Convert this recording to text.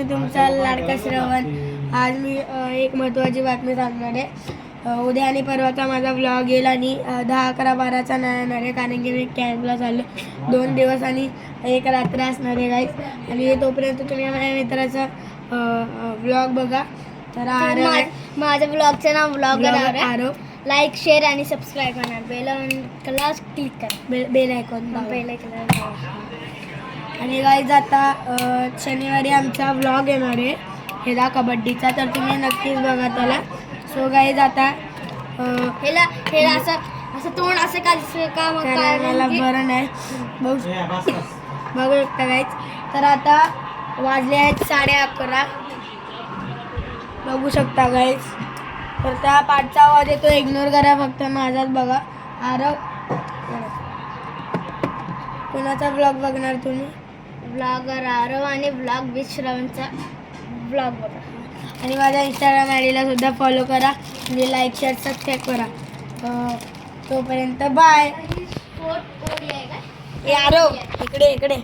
मी तुमचा लाडका श्रवण. आज मी एक महत्त्वाची बातमी सांगणार आहे. उद्या आणि परवाचा माझा व्लॉग येईल आणि 10, 11, 12चा नाही येणार आहे, कारण की मी कॅम्पला चाललो. 2 दिवस आणि 1 रात्र असणार आहे गाईज. आणि तोपर्यंत तुम्ही माझ्या मित्राचा व्लॉग बघा. तर माझ्या ब्लॉगचं नाव ब्लॉगर आरो. लाईक शेअर आणि सबस्क्राईब करा. बेल क्लिक करा. Bell icon bell icon. आणि गाईज आता शनिवारी आमचा व्लॉग येणार आहे ह्याला कबड्डीचा, तर तुम्ही नक्कीच बघा त्याला. सो गाईज आता हेला असं तोंड असं का मला बरं नाही बघू शकता गाईज. तर आता वाजले आहेत 11:30 बघू शकता गाईज. तर त्या पाठचा आवाज येतो, इग्नोर करा फक्त, माझाच बघा. आरव कोणाचा ब्लॉग बघणार तुम्ही? ब्लॉगर आरव आणि ब्लॉग विथ श्रवणचा ब्लॉग बघा. आणि माझ्या इंस्टाग्राम आयडीला सुद्धा फॉलो करा आणि लाईक शेअर सबस्क्राईब करा. तोपर्यंत बाय. कोड आहे का? आरव इकडे